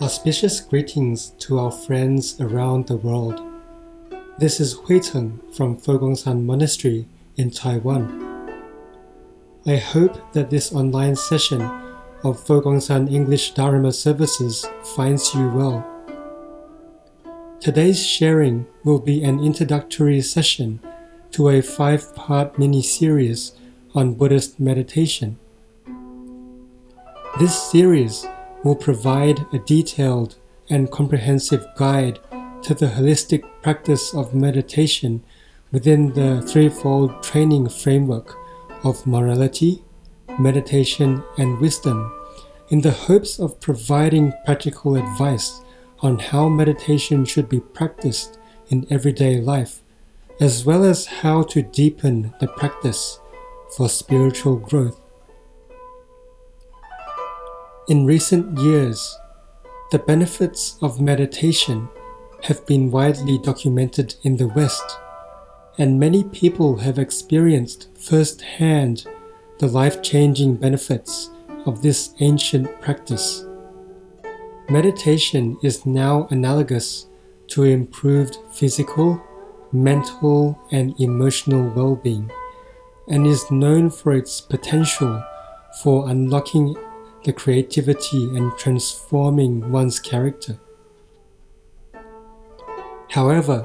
Auspicious greetings to our friends around the world. This is Hui Cheng from Shan Monastery in Taiwan. I hope that this online session of Shan English Dharma services finds you well. Today's sharing will be an introductory session to a 5-part mini-series on Buddhist meditation. This series will provide a detailed and comprehensive guide to the holistic practice of meditation within the Threefold Training framework of morality, meditation, and wisdom, in the hopes of providing practical advice on how meditation should be practiced in everyday life, as well as how to deepen the practice for spiritual growth. In recent years, the benefits of meditation have been widely documented in the West, and many people have experienced firsthand the life-changing benefits of this ancient practice. Meditation is now analogous to improved physical, mental, and emotional well-being, and is known for its potential for unlocking the creativity and transforming one's character. However,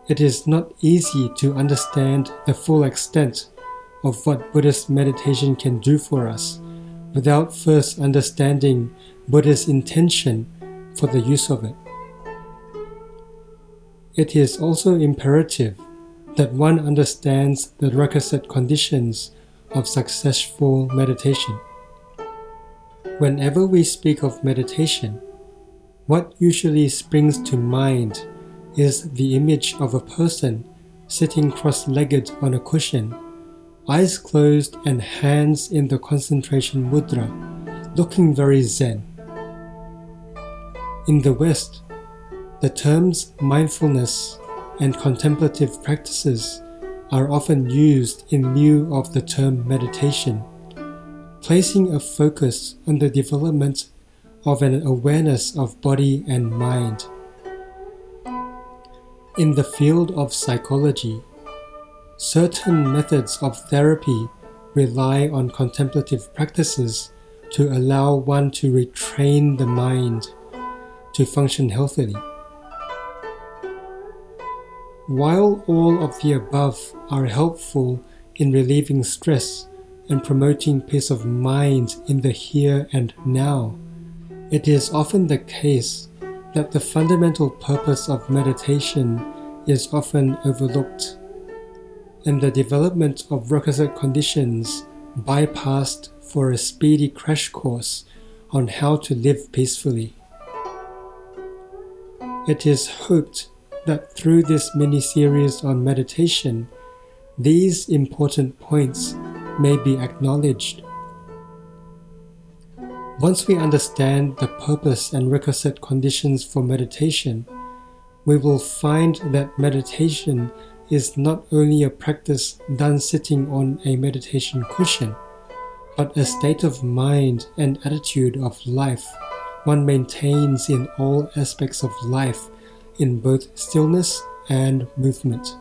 it is not easy to understand the full extent of what Buddhist meditation can do for us without first understanding Buddha's intention for the use of it. It is also imperative that one understands the requisite conditions of successful meditation. Whenever we speak of meditation, what usually springs to mind is the image of a person sitting cross-legged on a cushion, eyes closed and hands in the concentration mudra, looking very zen. In the West, the terms mindfulness and contemplative practices are often used in lieu of the term meditation, placing a focus on the development of an awareness of body and mind. In the field of psychology, certain methods of therapy rely on contemplative practices to allow one to retrain the mind to function healthily. While all of the above are helpful in relieving stress and promoting peace of mind in the here and now, it is often the case that the fundamental purpose of meditation is often overlooked, and the development of requisite conditions bypassed for a speedy crash course on how to live peacefully. It is hoped that through this mini-series on meditation, these important points may be acknowledged. Once we understand the purpose and requisite conditions for meditation, we will find that meditation is not only a practice done sitting on a meditation cushion, but a state of mind and attitude of life one maintains in all aspects of life, in both stillness and movement.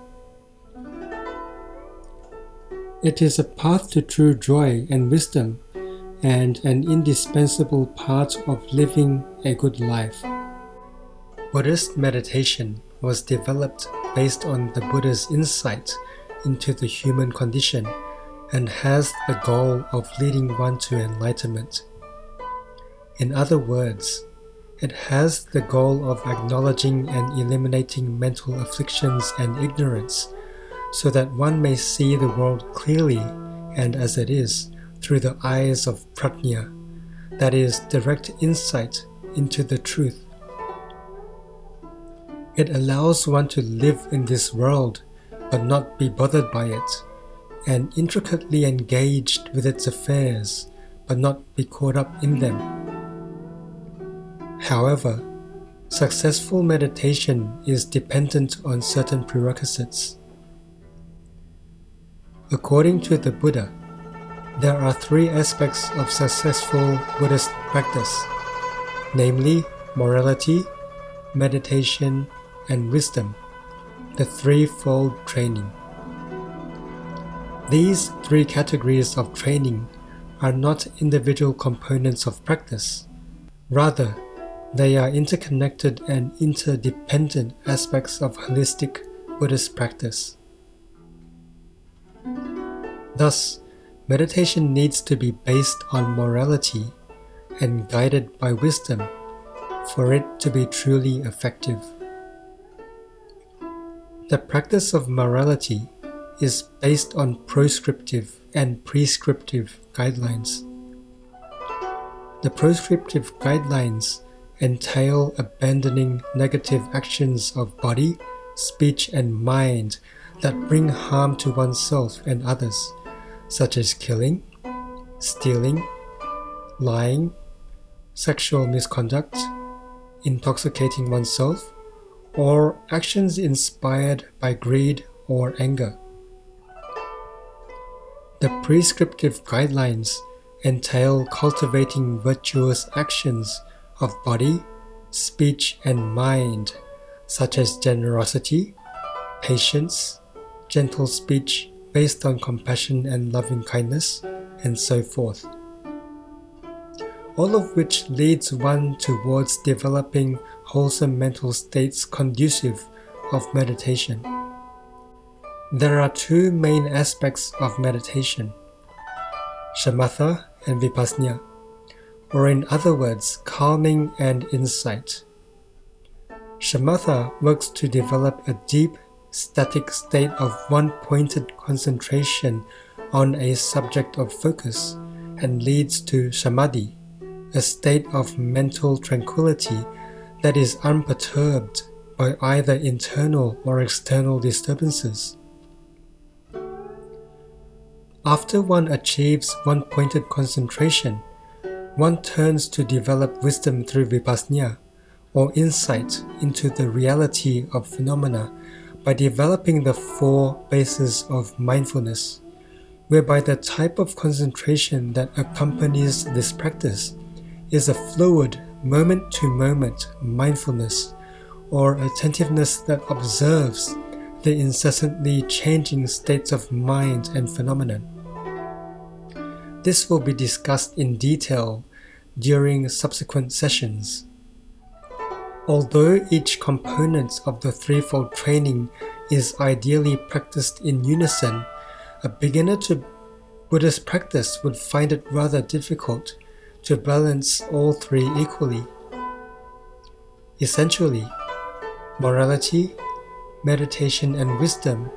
It is a path to true joy and wisdom, and an indispensable part of living a good life. Buddhist meditation was developed based on the Buddha's insight into the human condition and has the goal of leading one to enlightenment. In other words, it has the goal of acknowledging and eliminating mental afflictions and ignorance, so that one may see the world clearly and as it is through the eyes of prajna, that is, direct insight into the truth. It allows one to live in this world but not be bothered by it, and intricately engaged with its affairs but not be caught up in them. However, successful meditation is dependent on certain prerequisites. According to the Buddha, there are 3 aspects of successful Buddhist practice, namely morality, meditation, and wisdom, the Threefold Training. These three categories of training are not individual components of practice. Rather, they are interconnected and interdependent aspects of holistic Buddhist practice. Thus, meditation needs to be based on morality and guided by wisdom for it to be truly effective. The practice of morality is based on proscriptive and prescriptive guidelines. The proscriptive guidelines entail abandoning negative actions of body, speech, and mind that bring harm to oneself and others, such as killing, stealing, lying, sexual misconduct, intoxicating oneself, or actions inspired by greed or anger. The prescriptive guidelines entail cultivating virtuous actions of body, speech, and mind, such as generosity, patience, gentle speech based on compassion and loving kindness, and so forth. All of which leads one towards developing wholesome mental states conducive of meditation. There are two main aspects of meditation: Shamatha and vipassana, or in other words, calming and insight. Shamatha works to develop a deep, static state of one-pointed concentration on a subject of focus and leads to samadhi, a state of mental tranquility that is unperturbed by either internal or external disturbances. After one achieves one-pointed concentration, one turns to develop wisdom through vipassana, or insight into the reality of phenomena, by developing the four bases of mindfulness, whereby the type of concentration that accompanies this practice is a fluid, moment-to-moment mindfulness, or attentiveness that observes the incessantly changing states of mind and phenomenon. This will be discussed in detail during subsequent sessions. Although each component of the Threefold Training is ideally practiced in unison, a beginner to Buddhist practice would find it rather difficult to balance all three equally. Essentially, morality, meditation, and wisdom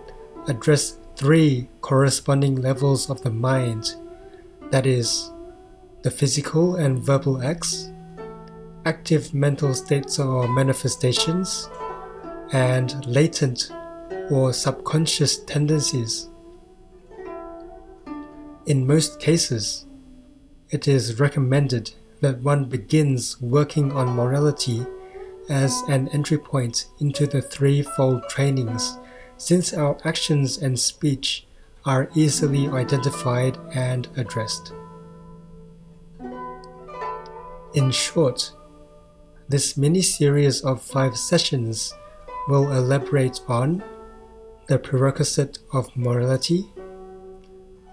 address three corresponding levels of the mind, that is, the physical and verbal acts, active mental states or manifestations, and latent or subconscious tendencies. In most cases, it is recommended that one begins working on morality as an entry point into the Threefold Trainings, since our actions and speech are easily identified and addressed. In short, this mini-series of 5 sessions will elaborate on the prerequisite of morality,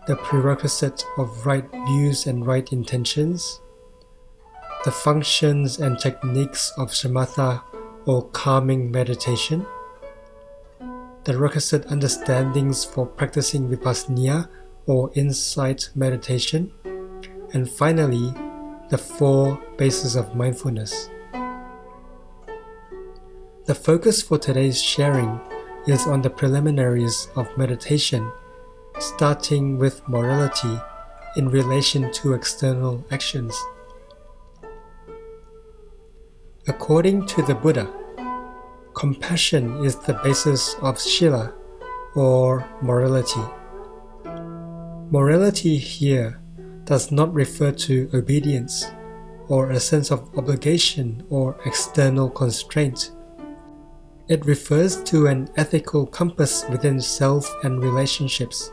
the prerequisite of right views and right intentions, the functions and techniques of Shamatha or calming meditation, the requisite understandings for practicing vipassana or insight meditation, and finally, the 4 bases of mindfulness. The focus for today's sharing is on the preliminaries of meditation, starting with morality in relation to external actions. According to the Buddha, compassion is the basis of Shila, or morality. Morality here does not refer to obedience or a sense of obligation or external constraint. It refers to an ethical compass within self and relationships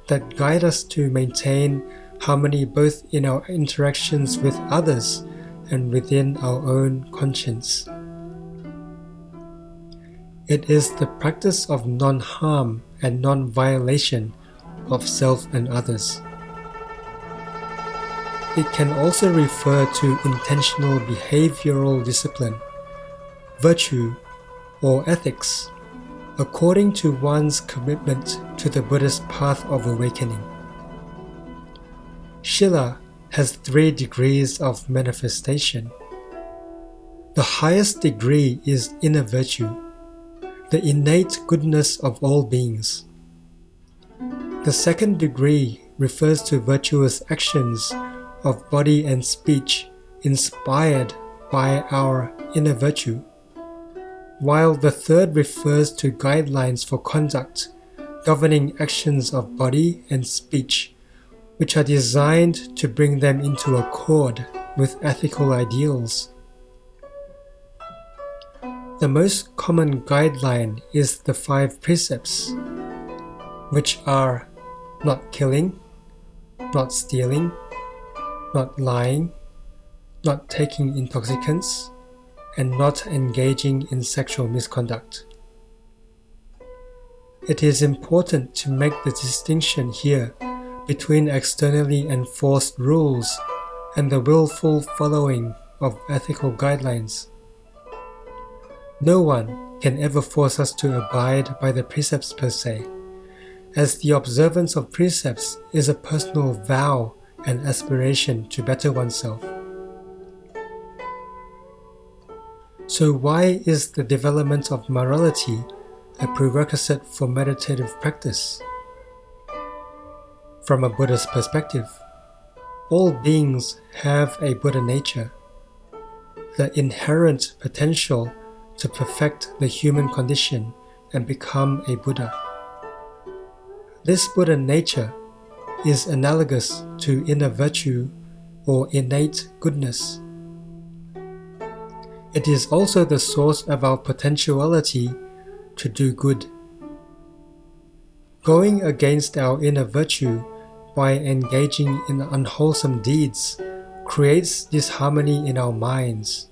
that guide us to maintain harmony both in our interactions with others and within our own conscience. It is the practice of non-harm and non-violation of self and others. It can also refer to intentional behavioral discipline, virtue, or ethics, according to one's commitment to the Buddhist path of awakening. Shila has 3 degrees of manifestation. The highest degree is inner virtue, the innate goodness of all beings. The second degree refers to virtuous actions of body and speech inspired by our inner virtue, while the third refers to guidelines for conduct governing actions of body and speech, which are designed to bring them into accord with ethical ideals. The most common guideline is the 5 precepts, which are not killing, not stealing, not lying, not taking intoxicants, and not engaging in sexual misconduct. It is important to make the distinction here between externally enforced rules and the willful following of ethical guidelines. No one can ever force us to abide by the precepts per se, as the observance of precepts is a personal vow and aspiration to better oneself. So why is the development of morality a prerequisite for meditative practice? From a Buddhist perspective, all beings have a Buddha nature, the inherent potential to perfect the human condition and become a Buddha. This Buddha nature is analogous to inner virtue or innate goodness. It is also the source of our potentiality to do good. Going against our inner virtue by engaging in unwholesome deeds creates disharmony in our minds,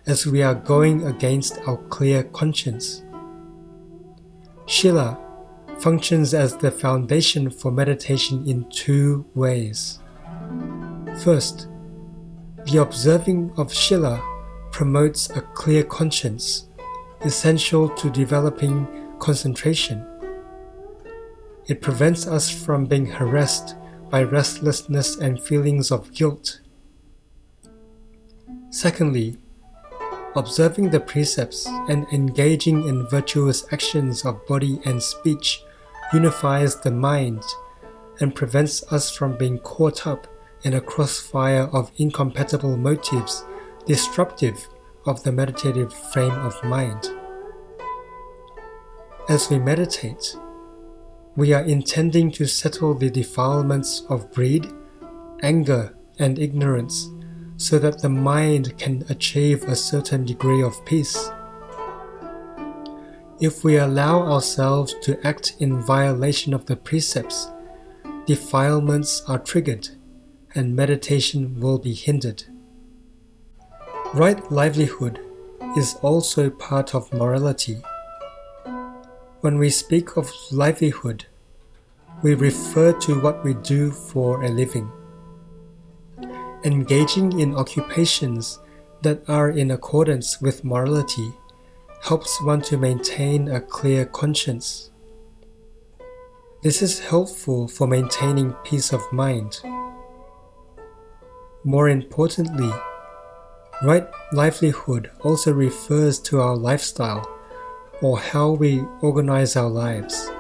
as we are going against our clear conscience. Shila functions as the foundation for meditation in 2 ways. First, the observing of Shila promotes a clear conscience, essential to developing concentration. It prevents us from being harassed by restlessness and feelings of guilt. Secondly, observing the precepts and engaging in virtuous actions of body and speech unifies the mind and prevents us from being caught up in a crossfire of incompatible motives disruptive of the meditative frame of mind. As we meditate, we are intending to settle the defilements of greed, anger, and ignorance so that the mind can achieve a certain degree of peace. If we allow ourselves to act in violation of the precepts, defilements are triggered and meditation will be hindered. Right livelihood is also part of morality. When we speak of livelihood, we refer to what we do for a living. Engaging in occupations that are in accordance with morality helps one to maintain a clear conscience. This is helpful for maintaining peace of mind. More importantly, right livelihood also refers to our lifestyle, or how we organize our lives.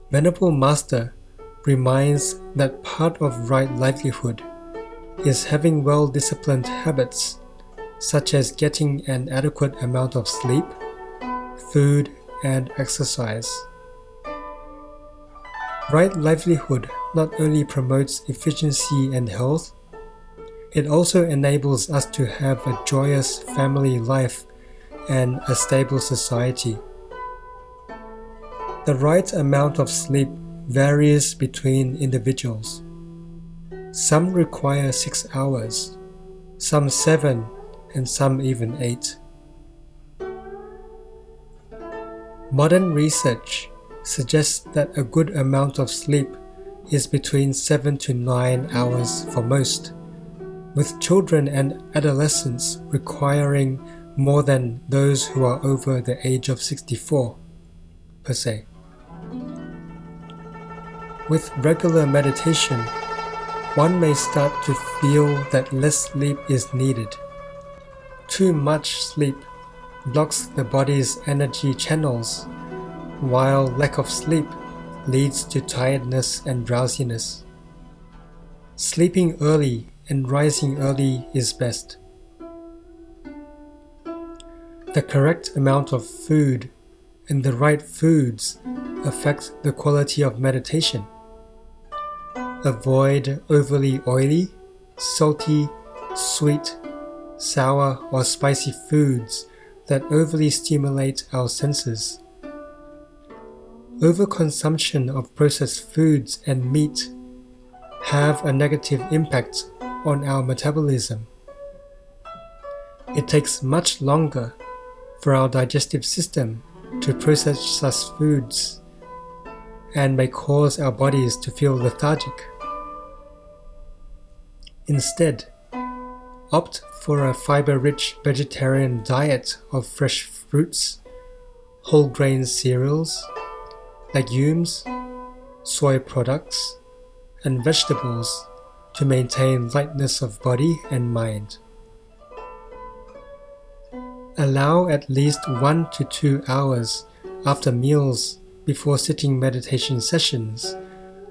Venerable Master reminds that part of right livelihood is having well-disciplined habits, such as getting an adequate amount of sleep, food, and exercise. Right livelihood not only promotes efficiency and health, it also enables us to have a joyous family life and a stable society. The right amount of sleep varies between individuals. Some require 6 hours, some 7, and some even 8. Modern research suggests that a good amount of sleep is between 7 to 9 hours for most, with children and adolescents requiring more than those who are over the age of 64, per se. With regular meditation, one may start to feel that less sleep is needed. Too much sleep blocks the body's energy channels, while lack of sleep leads to tiredness and drowsiness. Sleeping early and rising early is best. The correct amount of food and the right foods affect the quality of meditation. Avoid overly oily, salty, sweet, sour, or spicy foods that overly stimulate our senses. Overconsumption of processed foods and meat have a negative impact on our metabolism. It takes much longer for our digestive system to process such foods and may cause our bodies to feel lethargic. Instead, opt for a fiber-rich vegetarian diet of fresh fruits, whole grain cereals, legumes, soy products, and vegetables to maintain lightness of body and mind. Allow at least 1 to 2 hours after meals before sitting meditation sessions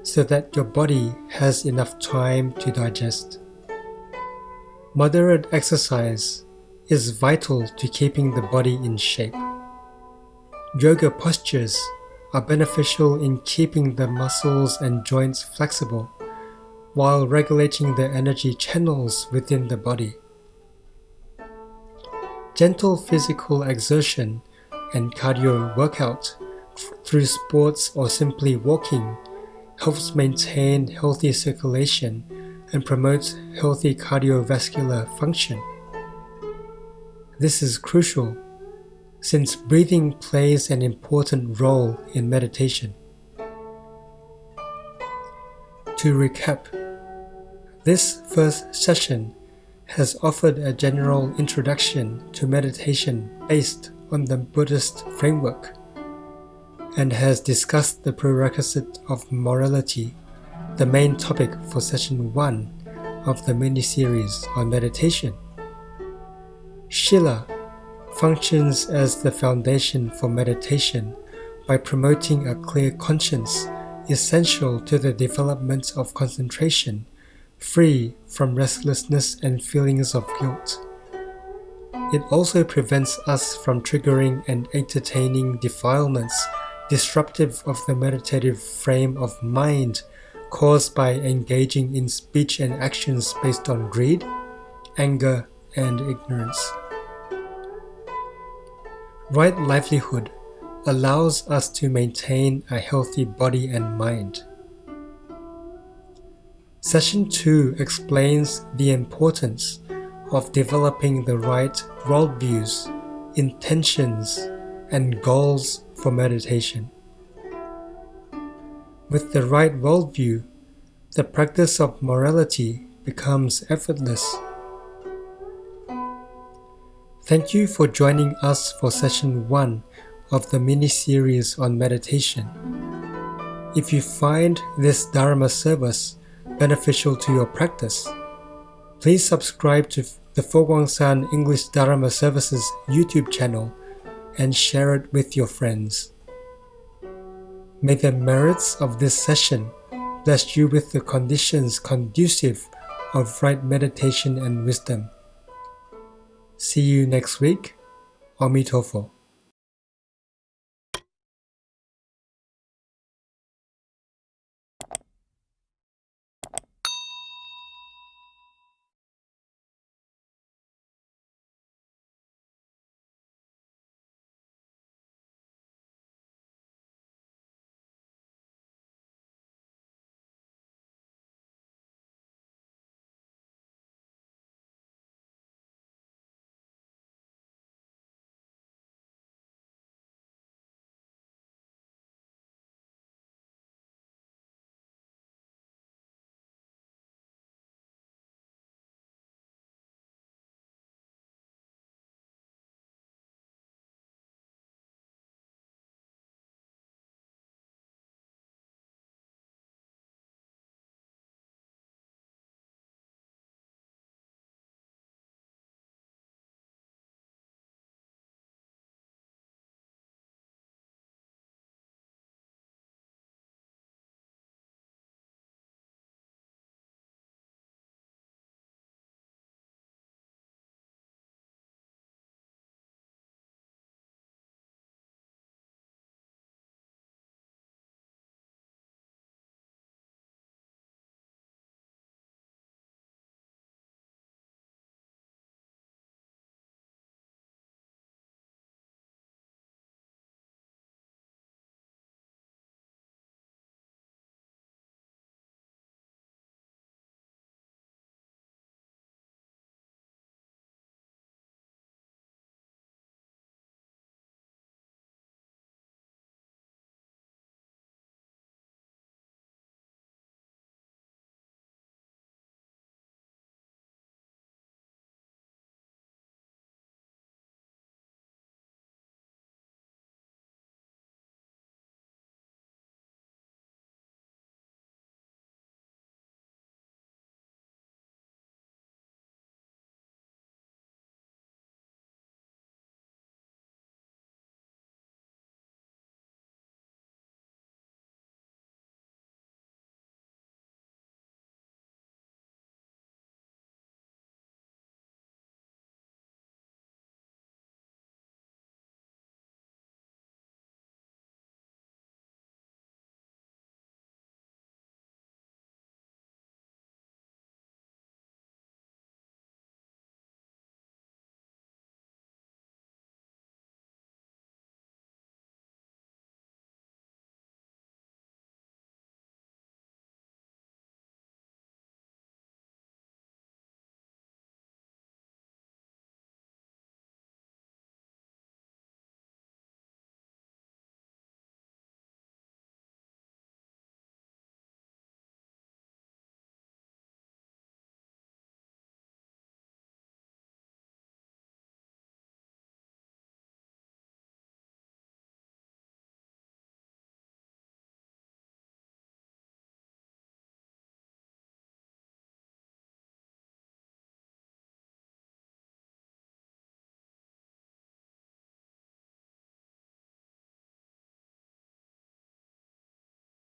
so that your body has enough time to digest. Moderate exercise is vital to keeping the body in shape. Yoga postures are beneficial in keeping the muscles and joints flexible while regulating the energy channels within the body. Gentle physical exertion and cardio workout through sports or simply walking helps maintain healthy circulation and promotes healthy cardiovascular function. This is crucial since breathing plays an important role in meditation. To recap, this first session has offered a general introduction to meditation based on the Buddhist framework and has discussed the prerequisite of morality, the main topic for session 1 of the mini-series on meditation. Shila functions as the foundation for meditation by promoting a clear conscience essential to the development of concentration, free from restlessness and feelings of guilt. It also prevents us from triggering and entertaining defilements disruptive of the meditative frame of mind caused by engaging in speech and actions based on greed, anger, and ignorance. Right livelihood allows us to maintain a healthy body and mind. Session 2 explains the importance of developing the right worldviews, intentions, and goals for meditation. With the right worldview, the practice of morality becomes effortless. Thank you for joining us for session 1 of the mini-series on meditation. If you find this Dharma service beneficial to your practice, please subscribe to the Guang English Dharma Services YouTube channel and share it with your friends. May the merits of this session bless you with the conditions conducive of right meditation and wisdom. See you next week. Amitofo.